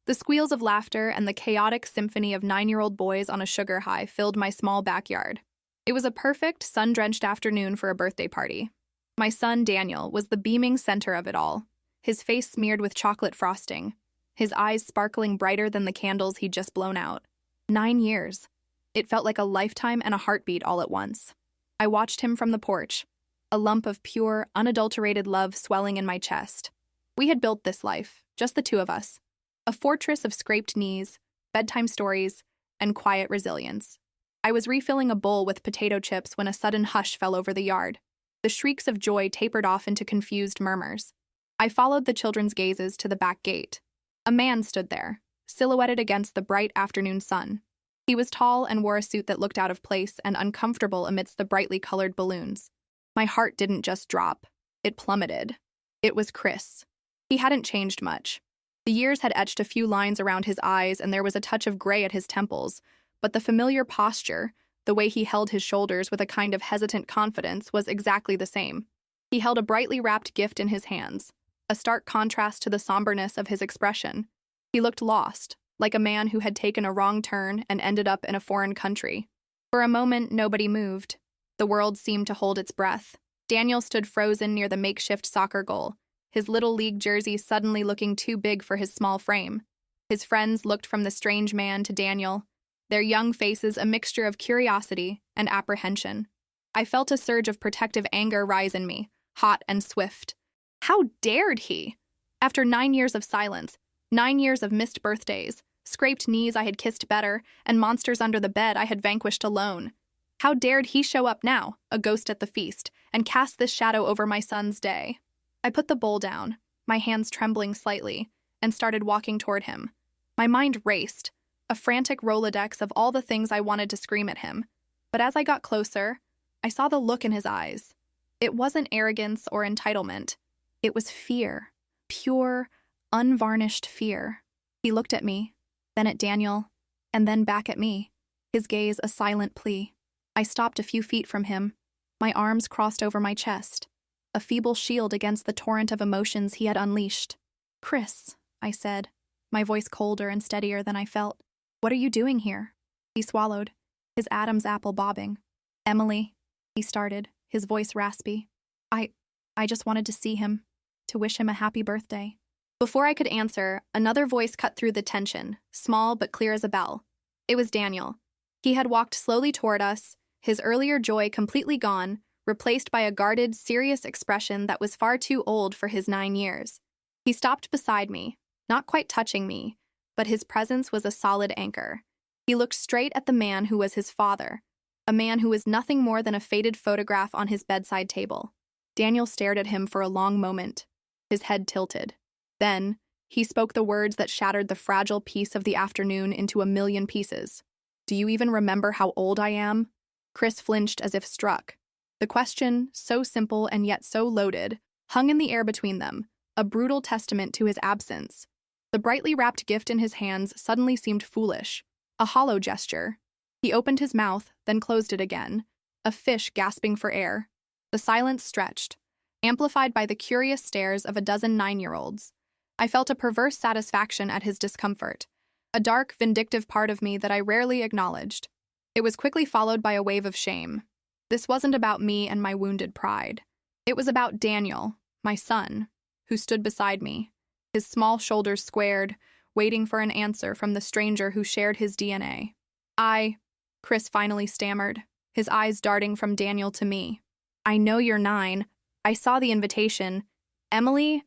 The squeals of laughter and the chaotic symphony of 9-year-old boys on a sugar high filled my small backyard. It was a perfect, sun-drenched afternoon for a birthday party. My son, Daniel, was the beaming center of it all, his face smeared with chocolate frosting, his eyes sparkling brighter than the candles he'd just blown out. 9 years. It felt like a lifetime and a heartbeat all at once. I watched him from the porch, a lump of pure, unadulterated love swelling in my chest. We had built this life, just the two of us. A fortress of scraped knees, bedtime stories, and quiet resilience. I was refilling a bowl with potato chips when a sudden hush fell over the yard. The shrieks of joy tapered off into confused murmurs. I followed the children's gazes to the back gate. A man stood there, silhouetted against the bright afternoon sun. He was tall and wore a suit that looked out of place and uncomfortable amidst the brightly colored balloons. My heart didn't just drop, it plummeted. It was Chris. He hadn't changed much. The years had etched a few lines around his eyes and there was a touch of gray at his temples, but the familiar posture, the way he held his shoulders with a kind of hesitant confidence, was exactly the same. He held a brightly wrapped gift in his hands, a stark contrast to the somberness of his expression. He looked lost, like a man who had taken a wrong turn and ended up in a foreign country. For a moment, nobody moved. The world seemed to hold its breath. Daniel stood frozen near the makeshift soccer goal, his little league jersey suddenly looking too big for his small frame. His friends looked from the strange man to Daniel, their young faces a mixture of curiosity and apprehension. I felt a surge of protective anger rise in me, hot and swift. How dared he? After 9 years of silence, 9 years of missed birthdays, scraped knees I had kissed better, and monsters under the bed I had vanquished alone. How dared he show up now, a ghost at the feast, and cast this shadow over my son's day? I put the bowl down, my hands trembling slightly, and started walking toward him. My mind raced, a frantic Rolodex of all the things I wanted to scream at him. But as I got closer, I saw the look in his eyes. It wasn't arrogance or entitlement. It was fear, pure, unvarnished fear. He looked at me, then at Daniel, and then back at me, his gaze a silent plea. I stopped a few feet from him, my arms crossed over my chest, a feeble shield against the torrent of emotions he had unleashed. "Chris," I said, my voice colder and steadier than I felt. "What are you doing here?" He swallowed, his Adam's apple bobbing. "Emily," he started, his voice raspy. I just wanted to see him, to wish him a happy birthday." Before I could answer, another voice cut through the tension, small but clear as a bell. It was Daniel. He had walked slowly toward us, his earlier joy completely gone, replaced by a guarded, serious expression that was far too old for his 9 years. He stopped beside me, not quite touching me, but his presence was a solid anchor. He looked straight at the man who was his father, a man who was nothing more than a faded photograph on his bedside table. Daniel stared at him for a long moment, his head tilted. Then, he spoke the words that shattered the fragile peace of the afternoon into a million pieces. "Do you even remember how old I am?" Chris flinched as if struck. The question, so simple and yet so loaded, hung in the air between them, a brutal testament to his absence. The brightly wrapped gift in his hands suddenly seemed foolish, a hollow gesture. He opened his mouth, then closed it again, a fish gasping for air. The silence stretched, amplified by the curious stares of a dozen 9-year-olds. I felt a perverse satisfaction at his discomfort, a dark, vindictive part of me that I rarely acknowledged. It was quickly followed by a wave of shame. This wasn't about me and my wounded pride. It was about Daniel, my son, who stood beside me, his small shoulders squared, waiting for an answer from the stranger who shared his DNA. Chris finally stammered, his eyes darting from Daniel to me. "I know you're 9. I saw the invitation. Emily,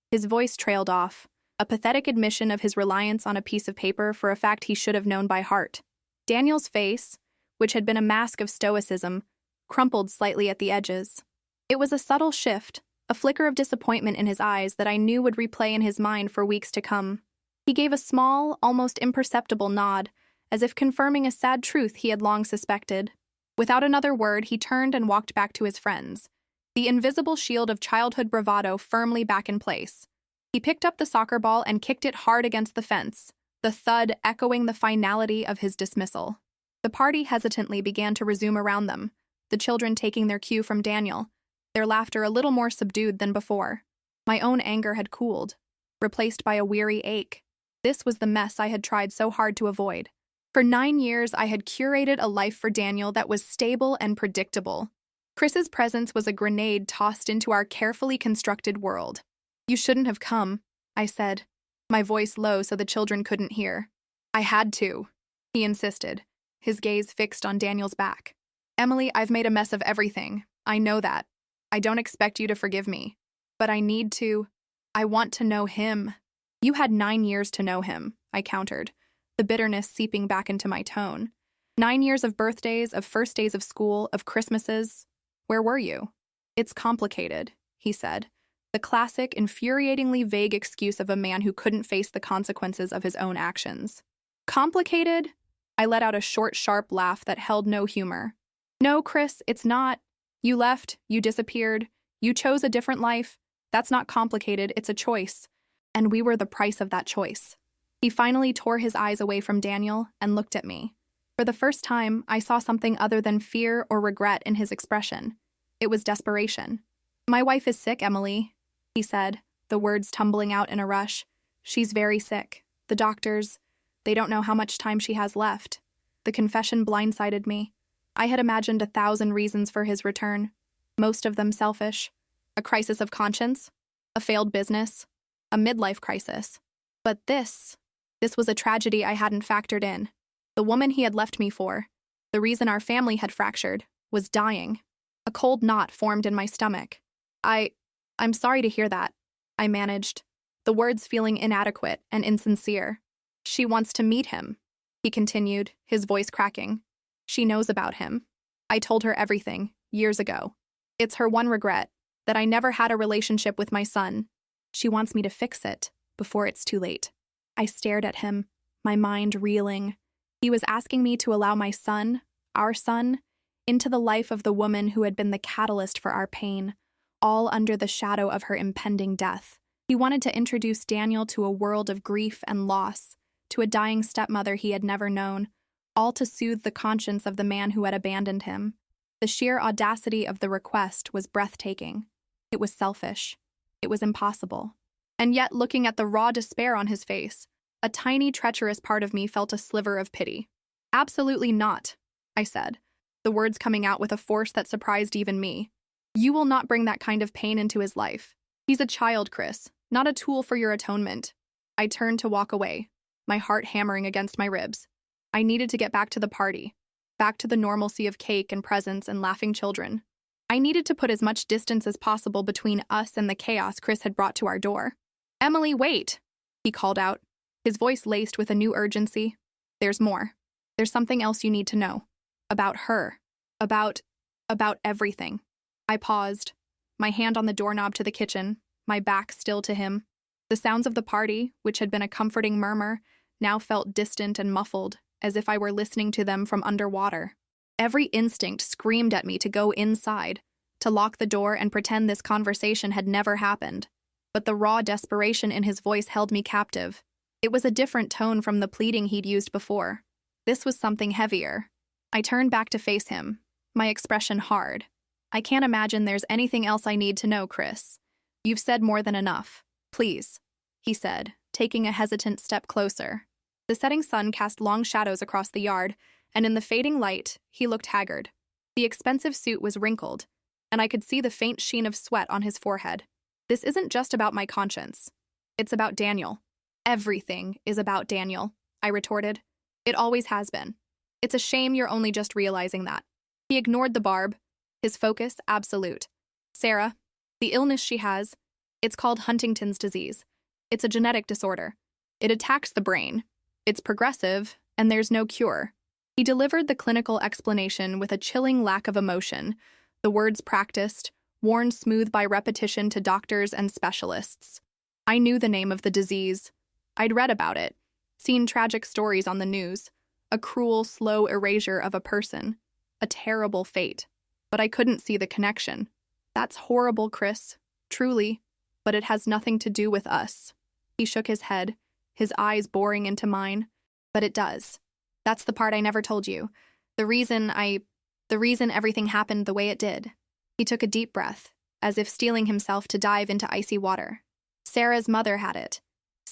His voice trailed off, a pathetic admission of his reliance on a piece of paper for a fact he should have known by heart. Daniel's face, which had been a mask of stoicism, crumpled slightly at the edges. It was a subtle shift, a flicker of disappointment in his eyes that I knew would replay in his mind for weeks to come. He gave a small, almost imperceptible nod, as if confirming a sad truth he had long suspected. Without another word, he turned and walked back to his friends, the invisible shield of childhood bravado firmly back in place. He picked up the soccer ball and kicked it hard against the fence, the thud echoing the finality of his dismissal. The party hesitantly began to resume around them, the children taking their cue from Daniel, their laughter a little more subdued than before. My own anger had cooled, replaced by a weary ache. This was the mess I had tried so hard to avoid. For 9 years, I had curated a life for Daniel that was stable and predictable. Chris's presence was a grenade tossed into our carefully constructed world. "You shouldn't have come," I said, my voice low so the children couldn't hear. "I had to," he insisted, his gaze fixed on Daniel's back. "Emily, I've made a mess of everything. I know that. I don't expect you to forgive me. But I need to. I want to know him." "You had 9 years to know him," I countered, the bitterness seeping back into my tone. 9 years of birthdays, of first days of school, of Christmases. Where were you? "It's complicated," he said, the classic, infuriatingly vague excuse of a man who couldn't face the consequences of his own actions. "Complicated?" I let out a short, sharp laugh that held no humor. "No, Chris, it's not. You left, you disappeared, you chose a different life. That's not complicated, it's a choice. And we were the price of that choice." He finally tore his eyes away from Daniel and looked at me. For the first time, I saw something other than fear or regret in his expression. It was desperation. "My wife is sick, Emily," he said, the words tumbling out in a rush. "She's very sick. The doctors, they don't know how much time she has left." The confession blindsided me. I had imagined 1,000 reasons for his return, most of them selfish. A crisis of conscience, a failed business, a midlife crisis. But this was a tragedy I hadn't factored in. The woman he had left me for, the reason our family had fractured, was dying. A cold knot formed in my stomach. I'm sorry to hear that," I managed, the words feeling inadequate and insincere. "She wants to meet him," he continued, his voice cracking. "She knows about him. I told her everything, years ago. It's her one regret, that I never had a relationship with my son. She wants me to fix it, before it's too late." I stared at him, my mind reeling. He was asking me to allow my son, our son, into the life of the woman who had been the catalyst for our pain, all under the shadow of her impending death. He wanted to introduce Daniel to a world of grief and loss, to a dying stepmother he had never known, all to soothe the conscience of the man who had abandoned him. The sheer audacity of the request was breathtaking. It was selfish. It was impossible. And yet, looking at the raw despair on his face, a tiny, treacherous part of me felt a sliver of pity. "Absolutely not," I said, the words coming out with a force that surprised even me. "You will not bring that kind of pain into his life. He's a child, Chris, not a tool for your atonement." I turned to walk away, my heart hammering against my ribs. I needed to get back to the party, back to the normalcy of cake and presents and laughing children. I needed to put as much distance as possible between us and the chaos Chris had brought to our door. "Emily, wait," he called out, his voice laced with a new urgency. "There's more. There's something else you need to know. About her. About everything." I paused, my hand on the doorknob to the kitchen, my back still to him. The sounds of the party, which had been a comforting murmur, now felt distant and muffled, as if I were listening to them from underwater. Every instinct screamed at me to go inside, to lock the door and pretend this conversation had never happened. But the raw desperation in his voice held me captive. It was a different tone from the pleading he'd used before. This was something heavier. I turned back to face him, my expression hard. "I can't imagine there's anything else I need to know, Chris. You've said more than enough. Please," he said, taking a hesitant step closer. The setting sun cast long shadows across the yard, and in the fading light, he looked haggard. The expensive suit was wrinkled, and I could see the faint sheen of sweat on his forehead. "This isn't just about my conscience. It's about Daniel." "Everything is about Daniel," I retorted. "It always has been. It's a shame you're only just realizing that." He ignored the barb, his focus absolute. "Sarah, the illness she has, it's called Huntington's disease. It's a genetic disorder. It attacks the brain. It's progressive, and there's no cure." He delivered the clinical explanation with a chilling lack of emotion, the words practiced, worn smooth by repetition to doctors and specialists. I knew the name of the disease. I'd read about it, seen tragic stories on the news, a cruel, slow erasure of a person, a terrible fate. But I couldn't see the connection. "That's horrible, Chris, truly, but it has nothing to do with us." He shook his head, his eyes boring into mine. "But it does. That's the part I never told you. The reason everything happened the way it did." He took a deep breath, as if steeling himself to dive into icy water. "Sarah's mother had it.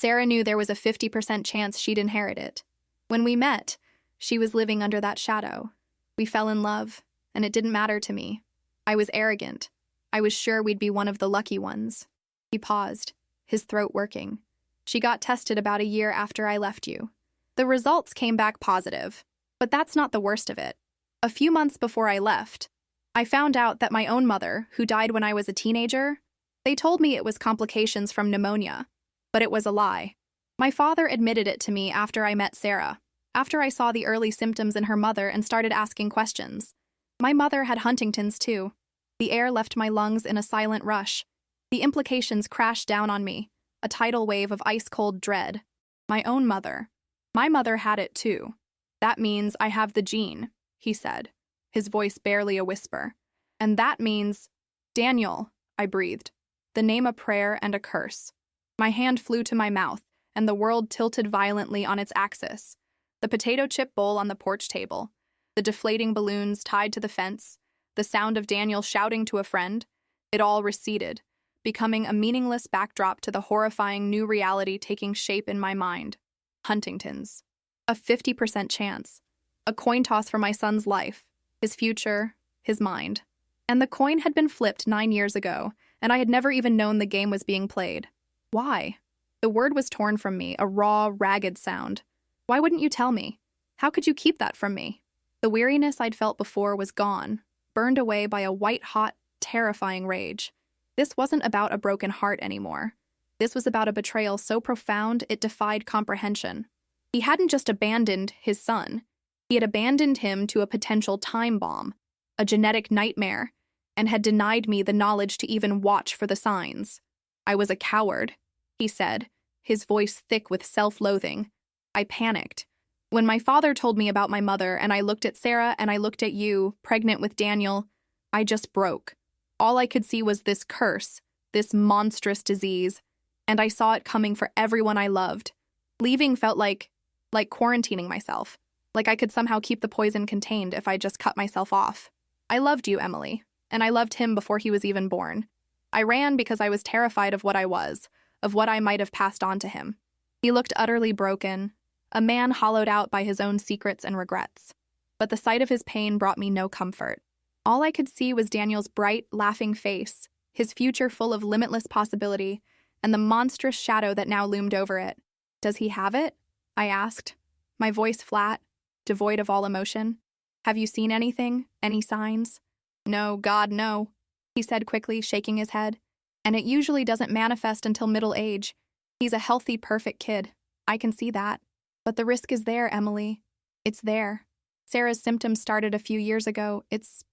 Sarah knew there was a 50% chance she'd inherit it. When we met, she was living under that shadow. We fell in love, and it didn't matter to me. I was arrogant. I was sure we'd be one of the lucky ones. He paused, his throat working. She got tested about a year after I left you. The results came back positive, but that's not the worst of it. A few months before I left, I found out that my own mother, who died when I was a teenager, they told me it was complications from pneumonia, but it was a lie. My father admitted it to me after I met Sarah, after I saw the early symptoms in her mother and started asking questions. My mother had Huntington's too. The air left my lungs in a silent rush. The implications crashed down on me, a tidal wave of ice-cold dread. My own mother. My mother had it too. That means I have the gene, he said, his voice barely a whisper. And that means, Daniel, I breathed, the name a prayer and a curse. My hand flew to my mouth, and the world tilted violently on its axis. The potato chip bowl on the porch table, the deflating balloons tied to the fence, the sound of Daniel shouting to a friend, it all receded, becoming a meaningless backdrop to the horrifying new reality taking shape in my mind. Huntington's. A 50% chance. A coin toss for my son's life, his future, his mind. And the coin had been flipped 9 years ago, and I had never even known the game was being played. Why? The word was torn from me, a raw, ragged sound. Why wouldn't you tell me? How could you keep that from me? The weariness I'd felt before was gone, burned away by a white-hot, terrifying rage. This wasn't about a broken heart anymore. This was about a betrayal so profound it defied comprehension. He hadn't just abandoned his son. He had abandoned him to a potential time bomb, a genetic nightmare, and had denied me the knowledge to even watch for the signs. I was a coward, he said, his voice thick with self-loathing. I panicked. When my father told me about my mother and I looked at Sarah and I looked at you, pregnant with Daniel, I just broke. All I could see was this curse, this monstrous disease, and I saw it coming for everyone I loved. Leaving felt like quarantining myself, like I could somehow keep the poison contained if I just cut myself off. I loved you, Emily, and I loved him before he was even born. I ran because I was terrified of what I was, of what I might have passed on to him. He looked utterly broken, a man hollowed out by his own secrets and regrets. But the sight of his pain brought me no comfort. All I could see was Daniel's bright, laughing face, his future full of limitless possibility, and the monstrous shadow that now loomed over it. Does he have it? I asked, my voice flat, devoid of all emotion. Have you seen anything? Any signs? No, God, no, he said quickly, shaking his head. And it usually doesn't manifest until middle age. He's a healthy, perfect kid. I can see that. But the risk is there, Emily. It's there. Sarah's symptoms started a few years ago. It's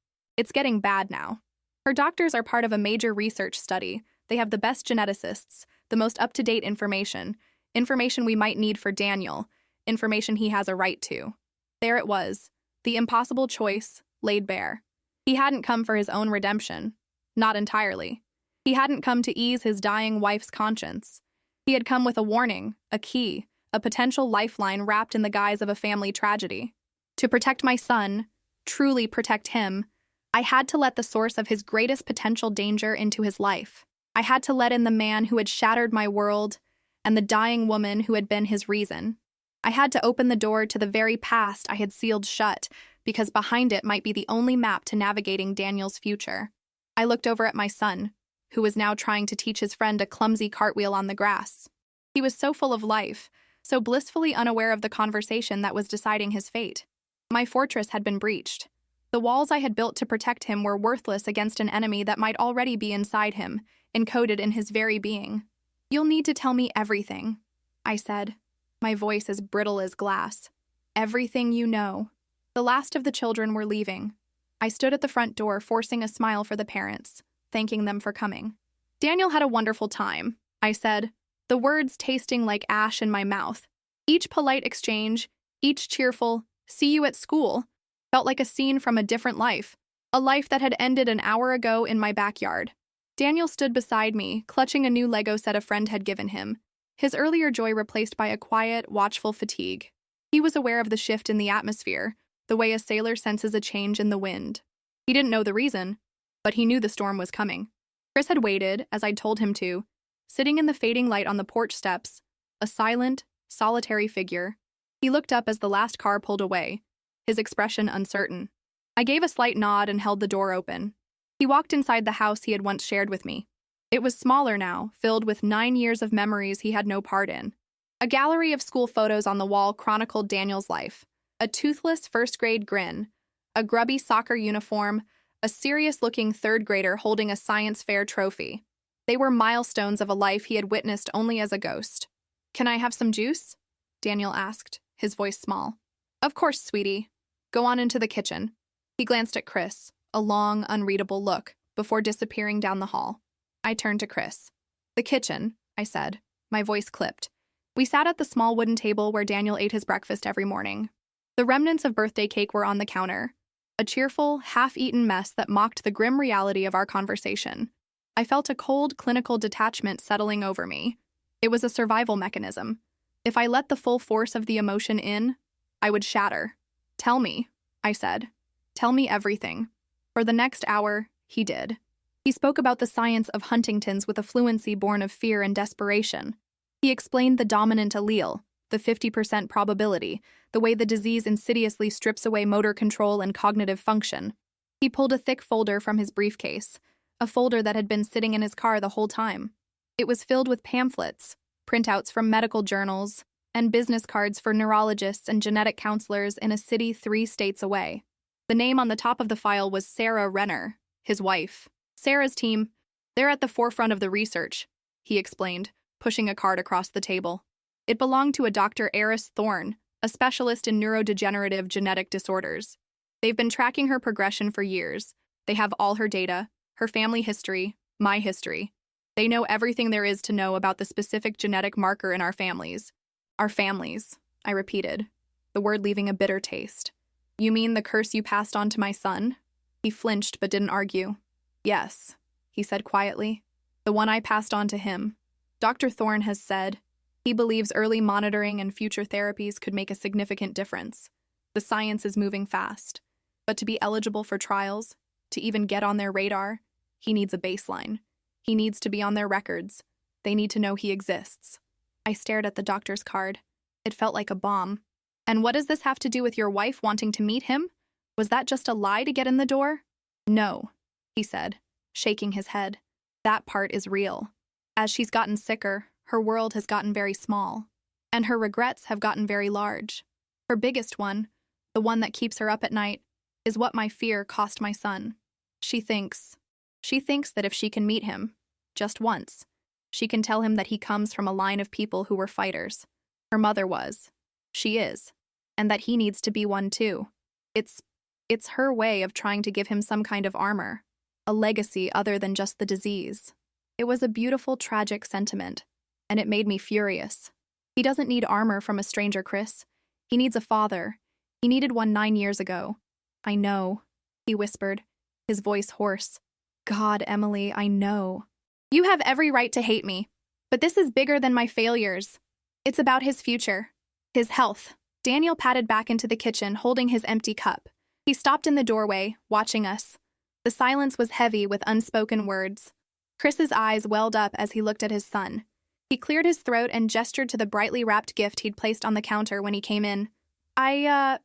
getting bad now. Her doctors are part of a major research study. They have the best geneticists, the most up-to-date information we might need for Daniel, information he has a right to. There it was, the impossible choice, laid bare. He hadn't come for his own redemption. Not entirely. He hadn't come to ease his dying wife's conscience. He had come with a warning, a key, a potential lifeline wrapped in the guise of a family tragedy. To protect my son, truly protect him, I had to let the source of his greatest potential danger into his life. I had to let in the man who had shattered my world and the dying woman who had been his reason. I had to open the door to the very past I had sealed shut, because behind it might be the only map to navigating Daniel's future. I looked over at my son, who was now trying to teach his friend a clumsy cartwheel on the grass. He was so full of life, so blissfully unaware of the conversation that was deciding his fate. My fortress had been breached. The walls I had built to protect him were worthless against an enemy that might already be inside him, encoded in his very being. You'll need to tell me everything, I said, my voice as brittle as glass. Everything you know. The last of the children were leaving. I stood at the front door, forcing a smile for the parents, thanking them for coming. Daniel had a wonderful time, I said, the words tasting like ash in my mouth. Each polite exchange, each cheerful, see you at school, felt like a scene from a different life, a life that had ended an hour ago in my backyard. Daniel stood beside me, clutching a new Lego set a friend had given him, his earlier joy replaced by a quiet, watchful fatigue. He was aware of the shift in the atmosphere, the way a sailor senses a change in the wind. He didn't know the reason, but he knew the storm was coming. Chris had waited, as I'd told him to, sitting in the fading light on the porch steps, a silent, solitary figure. He looked up as the last car pulled away, his expression uncertain. I gave a slight nod and held the door open. He walked inside the house he had once shared with me. It was smaller now, filled with 9 years of memories he had no part in. A gallery of school photos on the wall chronicled Daniel's life. A toothless first-grade grin, a grubby soccer uniform, a serious-looking third grader holding a science fair trophy. They were milestones of a life he had witnessed only as a ghost. "Can I have some juice?" Daniel asked, his voice small. "Of course, sweetie. Go on into the kitchen." He glanced at Chris, a long, unreadable look, before disappearing down the hall. I turned to Chris. "The kitchen," I said, my voice clipped. We sat at the small wooden table where Daniel ate his breakfast every morning. The remnants of birthday cake were on the counter, a cheerful, half-eaten mess that mocked the grim reality of our conversation. I felt a cold, clinical detachment settling over me. It was a survival mechanism. If I let the full force of the emotion in, I would shatter. "Tell me," I said. "Tell me everything." For the next hour, he did. He spoke about the science of Huntington's with a fluency born of fear and desperation. He explained the dominant allele, the 50% probability, the way the disease insidiously strips away motor control and cognitive function. He pulled a thick folder from his briefcase, a folder that had been sitting in his car the whole time. It was filled with pamphlets, printouts from medical journals, and business cards for neurologists and genetic counselors in a city 3 states away. The name on the top of the file was Sarah Renner, his wife. "Sarah's team, they're at the forefront of the research," he explained, pushing a card across the table. It belonged to a Dr. Eris Thorne, a specialist in neurodegenerative genetic disorders. They've been tracking her progression for years. They have all her data, her family history, my history. They know everything there is to know about the specific genetic marker in our families. "Our families," I repeated, the word leaving a bitter taste. "You mean the curse you passed on to my son?" He flinched but didn't argue. "Yes," he said quietly, "the one I passed on to him. Dr. Thorne has said he believes early monitoring and future therapies could make a significant difference. The science is moving fast, but to be eligible for trials, to even get on their radar, he needs a baseline. He needs to be on their records. They need to know he exists." I stared at the doctor's card. It felt like a bomb. "And what does this have to do with your wife wanting to meet him? Was that just a lie to get in the door?" "No," he said, shaking his head. "That part is real. As she's gotten sicker, her world has gotten very small, and her regrets have gotten very large. Her biggest one, the one that keeps her up at night, is what my fear cost my son. She thinks that if she can meet him, just once, she can tell him that he comes from a line of people who were fighters. Her mother was. She is. And that he needs to be one too. It's her way of trying to give him some kind of armor, a legacy other than just the disease." It was a beautiful, tragic sentiment, and it made me furious. He doesn't need armor from a stranger, Chris. He needs a father. He needed one 9 years ago. "I know," he whispered, his voice hoarse. "God, Emily, I know. You have every right to hate me, but this is bigger than my failures. It's about his future, his health." Daniel padded back into the kitchen, holding his empty cup. He stopped in the doorway, watching us. The silence was heavy with unspoken words. Chris's eyes welled up as he looked at his son. He cleared his throat and gestured to the brightly wrapped gift he'd placed on the counter when he came in. I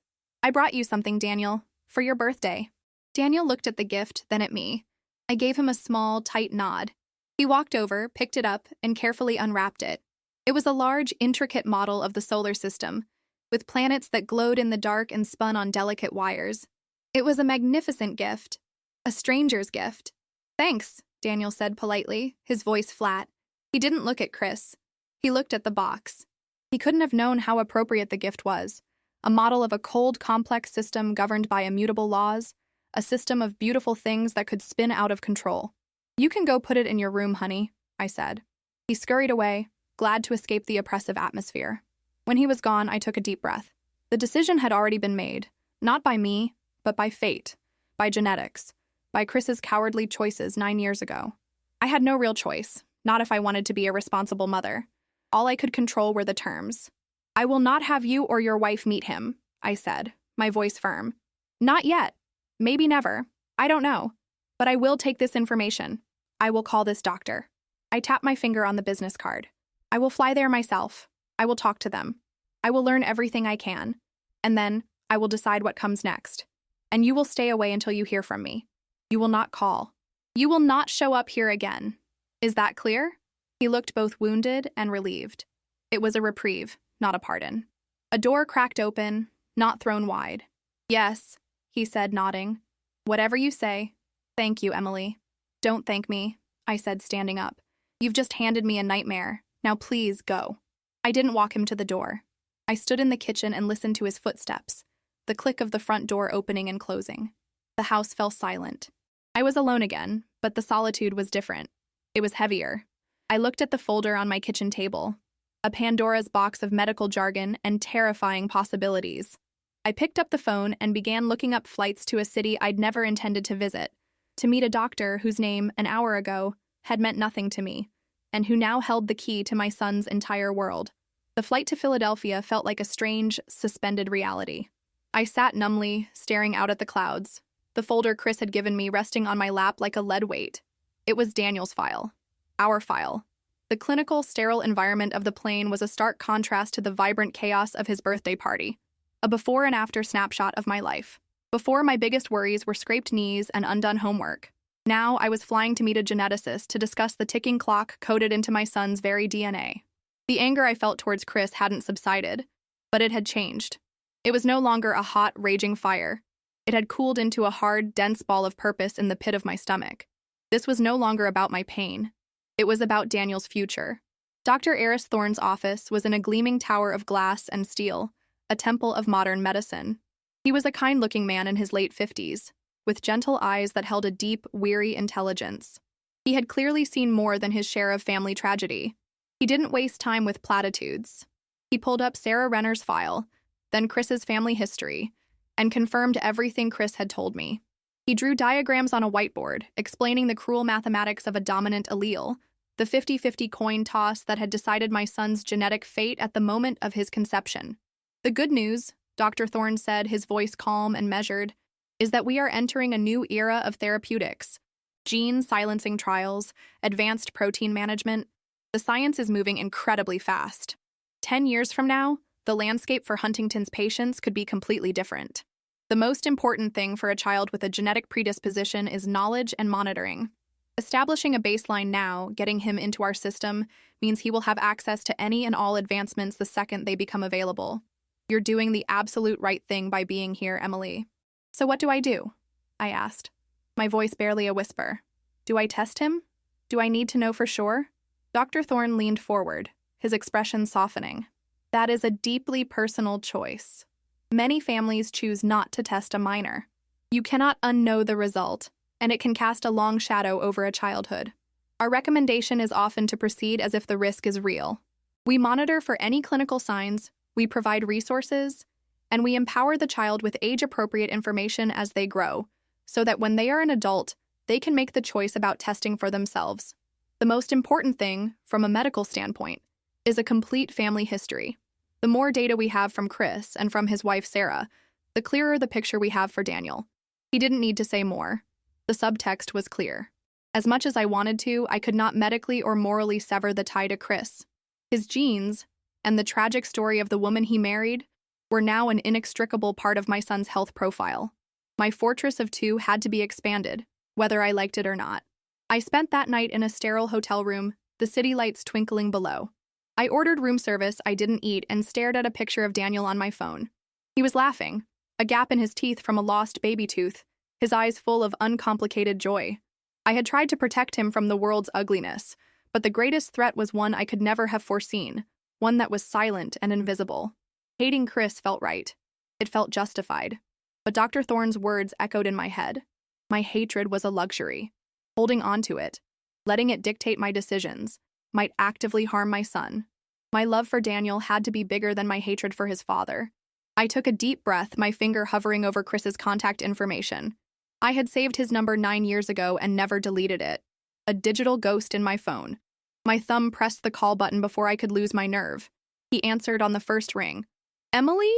brought you something, Daniel, for your birthday." Daniel looked at the gift, then at me. I gave him a small, tight nod. He walked over, picked it up, and carefully unwrapped it. It was a large, intricate model of the solar system, with planets that glowed in the dark and spun on delicate wires. It was a magnificent gift. A stranger's gift. "Thanks," Daniel said politely, his voice flat. He didn't look at Chris. He looked at the box. He couldn't have known how appropriate the gift was. A model of a cold, complex system governed by immutable laws, a system of beautiful things that could spin out of control. "You can go put it in your room, honey," I said. He scurried away, glad to escape the oppressive atmosphere. When he was gone, I took a deep breath. The decision had already been made, not by me, but by fate, by genetics, by Chris's cowardly choices 9 years ago. I had no real choice, not if I wanted to be a responsible mother. All I could control were the terms. "I will not have you or your wife meet him," I said, my voice firm. "Not yet. Maybe never. I don't know. But I will take this information. I will call this doctor." I tapped my finger on the business card. "I will fly there myself. I will talk to them. I will learn everything I can. And then I will decide what comes next. And you will stay away until you hear from me. You will not call. You will not show up here again. Is that clear? He looked both wounded and relieved. It was a reprieve, not a pardon. A door cracked open, not thrown wide. Yes, he said, nodding. Whatever you say. Thank you, Emily. Don't thank me, I said, standing up. You've just handed me a nightmare. Now please go. I didn't walk him to the door. I stood in the kitchen and listened to his footsteps, the click of the front door opening and closing. The house fell silent. I was alone again, but the solitude was different. It was heavier. I looked at the folder on my kitchen table, a Pandora's box of medical jargon and terrifying possibilities. I picked up the phone and began looking up flights to a city I'd never intended to visit, to meet a doctor whose name, an hour ago, had meant nothing to me, and who now held the key to my son's entire world. The flight to Philadelphia felt like a strange, suspended reality. I sat numbly, staring out at the clouds, the folder Chris had given me resting on my lap like a lead weight. It was Daniel's file. Our file. The clinical, sterile environment of the plane was a stark contrast to the vibrant chaos of his birthday party. A before and after snapshot of my life. Before, my biggest worries were scraped knees and undone homework. Now, I was flying to meet a geneticist to discuss the ticking clock coded into my son's very DNA. The anger I felt towards Chris hadn't subsided, but it had changed. It was no longer a hot, raging fire. It had cooled into a hard, dense ball of purpose in the pit of my stomach. This was no longer about my pain. It was about Daniel's future. Dr. Eris Thorne's office was in a gleaming tower of glass and steel, a temple of modern medicine. He was a kind-looking man in his late 50s, with gentle eyes that held a deep, weary intelligence. He had clearly seen more than his share of family tragedy. He didn't waste time with platitudes. He pulled up Sarah Renner's file, then Chris's family history, and confirmed everything Chris had told me. He drew diagrams on a whiteboard, explaining the cruel mathematics of a dominant allele, the 50-50 coin toss that had decided my son's genetic fate at the moment of his conception. The good news, Dr. Thorne said, his voice calm and measured, is that we are entering a new era of therapeutics. Gene silencing trials, advanced protein management. The science is moving incredibly fast. 10 years from now, the landscape for Huntington's patients could be completely different. The most important thing for a child with a genetic predisposition is knowledge and monitoring. Establishing a baseline now, getting him into our system, means he will have access to any and all advancements the second they become available. You're doing the absolute right thing by being here, Emily. So what do I do? I asked, my voice barely a whisper. Do I test him? Do I need to know for sure? Dr. Thorne leaned forward, his expression softening. That is a deeply personal choice. Many families choose not to test a minor. You cannot unknow the result, and it can cast a long shadow over a childhood. Our recommendation is often to proceed as if the risk is real. We monitor for any clinical signs, we provide resources, and we empower the child with age-appropriate information as they grow, so that when they are an adult, they can make the choice about testing for themselves. The most important thing, from a medical standpoint, is a complete family history. The more data we have from Chris and from his wife Sarah, the clearer the picture we have for Daniel. He didn't need to say more. The subtext was clear. As much as I wanted to, I could not medically or morally sever the tie to Chris. His genes, and the tragic story of the woman he married, were now an inextricable part of my son's health profile. My fortress of two had to be expanded, whether I liked it or not. I spent that night in a sterile hotel room, the city lights twinkling below. I ordered room service I didn't eat and stared at a picture of Daniel on my phone. He was laughing, a gap in his teeth from a lost baby tooth, his eyes full of uncomplicated joy. I had tried to protect him from the world's ugliness, but the greatest threat was one I could never have foreseen, one that was silent and invisible. Hating Chris felt right. It felt justified. But Dr. Thorne's words echoed in my head. My hatred was a luxury. Holding on to it, letting it dictate my decisions, might actively harm my son. My love for Daniel had to be bigger than my hatred for his father. I took a deep breath, my finger hovering over Chris's contact information. I had saved his number 9 years ago and never deleted it. A digital ghost in my phone. My thumb pressed the call button before I could lose my nerve. He answered on the first ring. Emily?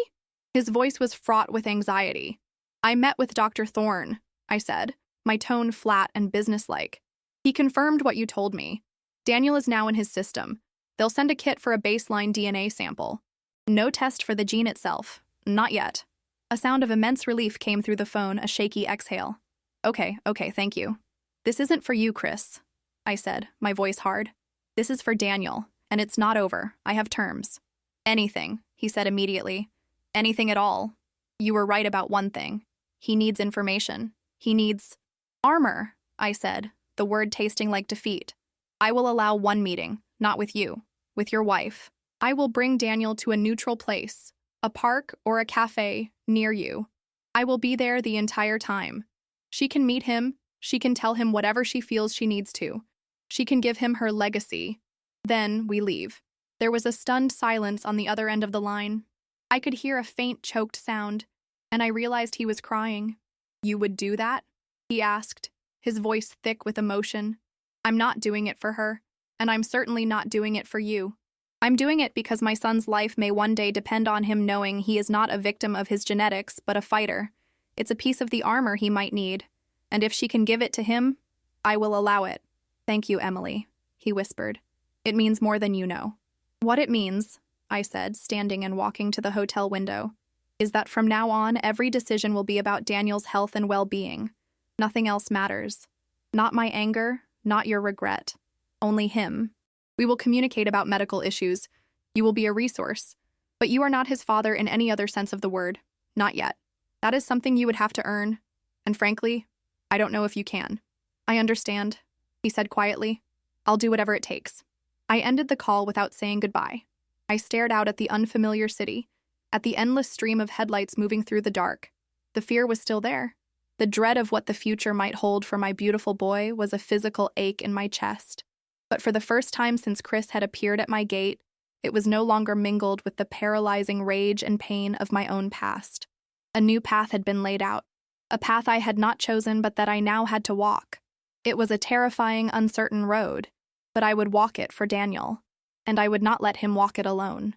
His voice was fraught with anxiety. I met with Dr. Thorne, I said, my tone flat and businesslike. He confirmed what you told me. Daniel is now in his system. They'll send a kit for a baseline DNA sample. No test for the gene itself. Not yet. A sound of immense relief came through the phone, a shaky exhale. Okay, thank you. This isn't for you, Chris, I said, my voice hard. This is for Daniel, and it's not over. I have terms. Anything, he said immediately. Anything at all. You were right about one thing. He needs information. He needs armor, I said, the word tasting like defeat. I will allow one meeting, not with you, with your wife. I will bring Daniel to a neutral place, a park or a cafe near you. I will be there the entire time. She can meet him. She can tell him whatever she feels she needs to. She can give him her legacy. Then we leave. There was a stunned silence on the other end of the line. I could hear a faint, choked sound, and I realized he was crying. You would do that? He asked, his voice thick with emotion. I'm not doing it for her, and I'm certainly not doing it for you. I'm doing it because my son's life may one day depend on him knowing he is not a victim of his genetics, but a fighter. It's a piece of the armor he might need, and if she can give it to him, I will allow it. Thank you, Emily, he whispered. It means more than you know. What it means, I said, standing and walking to the hotel window, is that from now on, every decision will be about Daniel's health and well-being. Nothing else matters. Not my anger, not your regret. Only him. We will communicate about medical issues. You will be a resource. But you are not his father in any other sense of the word. Not yet. That is something you would have to earn. And frankly, I don't know if you can. I understand, he said quietly. I'll do whatever it takes. I ended the call without saying goodbye. I stared out at the unfamiliar city, at the endless stream of headlights moving through the dark. The fear was still there. The dread of what the future might hold for my beautiful boy was a physical ache in my chest. But for the first time since Chris had appeared at my gate, it was no longer mingled with the paralyzing rage and pain of my own past. A new path had been laid out, a path I had not chosen but that I now had to walk. It was a terrifying, uncertain road, but I would walk it for Daniel, and I would not let him walk it alone.